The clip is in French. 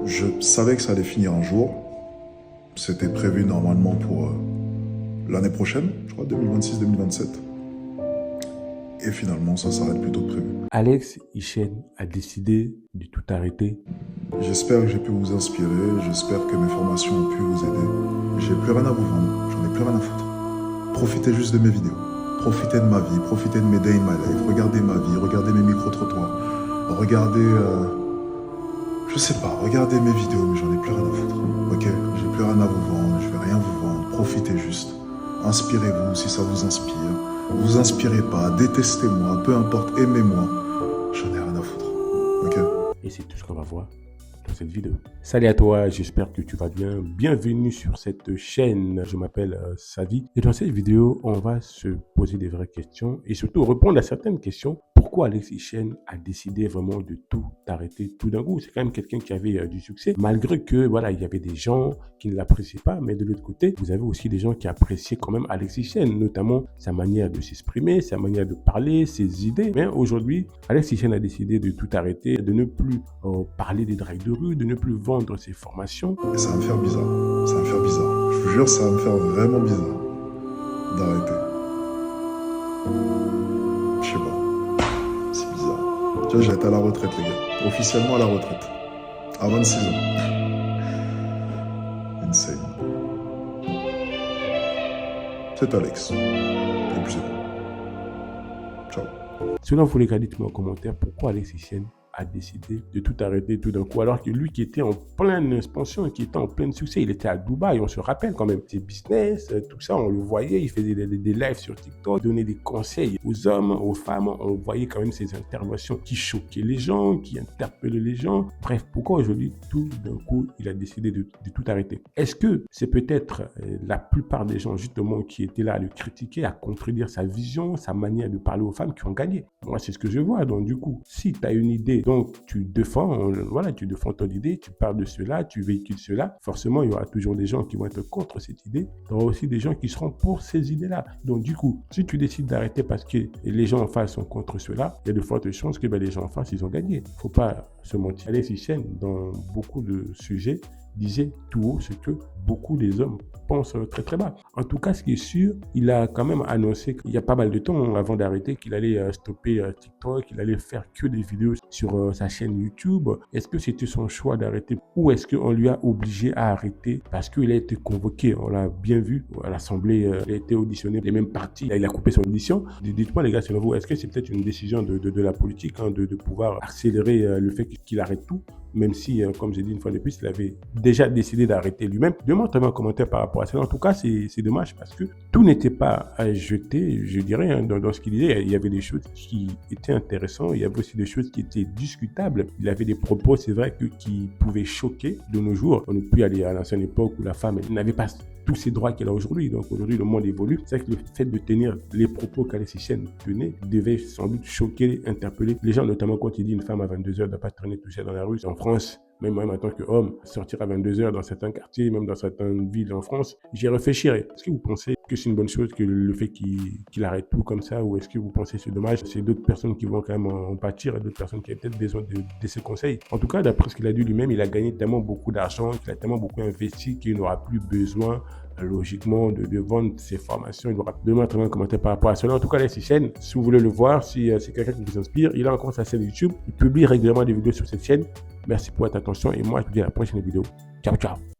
Je savais que ça allait finir un jour. C'était prévu normalement pour l'année prochaine, je crois, 2026-2027. Et finalement, ça s'arrête plus tôt que prévu. Alex Hichène a décidé de tout arrêter. J'espère que j'ai pu vous inspirer, j'espère que mes formations ont pu vous aider. J'ai plus rien à vous vendre, j'en ai plus rien à foutre. Profitez juste de mes vidéos, profitez de ma vie, profitez de mes day in my life, regardez ma vie, regardez mes micro-trottoirs, regardez... je sais pas, regardez mes vidéos, mais j'en ai plus rien à foutre. Ok, j'ai plus rien à vous vendre, je vais rien vous vendre, profitez juste. Inspirez-vous si ça vous inspire. Vous inspirez pas, détestez-moi, peu importe, aimez-moi. J'en ai rien à foutre. Ok? Et c'est tout ce qu'on va voir dans cette vidéo. Salut à toi, j'espère que tu vas bien. Bienvenue sur cette chaîne. Je m'appelle Savi. Et dans cette vidéo, on va se poser des vraies questions et surtout répondre à certaines questions. Pourquoi Alex Hichène a décidé vraiment de tout arrêter tout d'un coup? C'est quand même quelqu'un qui avait du succès, malgré que voilà, il y avait des gens qui ne l'appréciaient pas, mais de l'autre côté, vous avez aussi des gens qui appréciaient quand même Alex Hichène, notamment sa manière de s'exprimer, sa manière de parler, ses idées. Mais aujourd'hui, Alex Hichène a décidé de tout arrêter, de ne plus parler des dragues de rue, de ne plus vendre ses formations. Et ça va me faire bizarre. Ça va me faire bizarre. Je vous jure, ça va me faire vraiment bizarre d'arrêter. Je sais pas. C'est bizarre. Tu vois, j'ai été à la retraite, les gars. Officiellement à la retraite. À 26 ans. Insane. C'est Alex. Et puis c'est tout. Ciao. Selon vous les gars, dites-moi en commentaire pourquoi Alex Hichène a décidé de tout arrêter tout d'un coup, alors que lui qui était en pleine expansion, qui était en plein succès, il était à Dubaï, on se rappelle quand même, ses business, tout ça, on le voyait, il faisait des lives sur TikTok, donnait des conseils aux hommes, aux femmes, on voyait quand même ses interventions qui choquaient les gens, qui interpellaient les gens. Bref, pourquoi aujourd'hui, tout d'un coup, il a décidé de tout arrêter? Est-ce que c'est peut-être la plupart des gens justement qui étaient là à le critiquer, à contredire sa vision, sa manière de parler aux femmes qui ont gagné? Moi, c'est ce que je vois. Donc du coup, si tu as une idée, donc tu défends, voilà, tu défends ton idée, tu parles de cela, tu véhicules cela, forcément, il y aura toujours des gens qui vont être contre cette idée. Il y aura aussi des gens qui seront pour ces idées-là. Donc du coup, si tu décides d'arrêter parce que les gens en face sont contre cela, il y a de fortes chances que les gens en face, ils ont gagné. Il ne faut pas se mentir. Alex Hichène, dans beaucoup de sujets, disait tout haut ce que beaucoup des hommes pensent très très bas. En tout cas, ce qui est sûr, il a quand même annoncé qu'il y a pas mal de temps avant d'arrêter qu'il allait stopper TikTok, qu'il allait faire que des vidéos sur sa chaîne YouTube. Est-ce que c'était son choix d'arrêter ou est-ce qu'on lui a obligé à arrêter parce qu'il a été convoqué? On l'a bien vu à l'Assemblée, il a été auditionné des mêmes partis, il a coupé son audition. Dites-moi les gars, selon vous, est-ce que c'est peut-être une décision de la politique de pouvoir accélérer le fait qu'il arrête tout? Même si, comme j'ai dit une fois de plus, il avait déjà décidé d'arrêter lui-même. Demande-moi un commentaire par rapport à ça. En tout cas, c'est dommage parce que tout n'était pas à jeter, je dirais, hein, dans ce qu'il disait. Il y avait des choses qui étaient intéressantes, il y avait aussi des choses qui étaient discutables. Il avait des propos, c'est vrai, qui pouvaient choquer de nos jours. On ne peut plus aller à l'ancienne époque où la femme n'avait pas tous ces droits qu'elle a aujourd'hui. Donc aujourd'hui, le monde évolue. C'est vrai que le fait de tenir les propos qu'Alex Hichène tenait devait sans doute choquer, interpeller les gens, notamment quand il dit une femme à 22h ne doit pas traîner tout seul dans la rue. En France, même moi, en tant qu'homme, sortir à 22h dans certains quartiers, même dans certaines villes en France, j'y réfléchirai. Est-ce que vous pensez que c'est une bonne chose que le fait qu'il arrête tout comme ça, ou est-ce que vous pensez que c'est dommage? C'est d'autres personnes qui vont quand même en pâtir et d'autres personnes qui ont peut-être besoin de ses conseils. En tout cas, d'après ce qu'il a dit lui-même, il a gagné tellement beaucoup d'argent, qu'il a tellement beaucoup investi qu'il n'aura plus besoin logiquement de vendre ses formations. Il aura demain un commentaire par rapport à cela. En tout cas, Alex Hichène, si vous voulez le voir, si c'est quelqu'un qui vous inspire, il a encore sa chaîne YouTube. Il publie régulièrement des vidéos sur cette chaîne. Merci pour votre attention et moi, je vous dis à la prochaine vidéo. Ciao, ciao.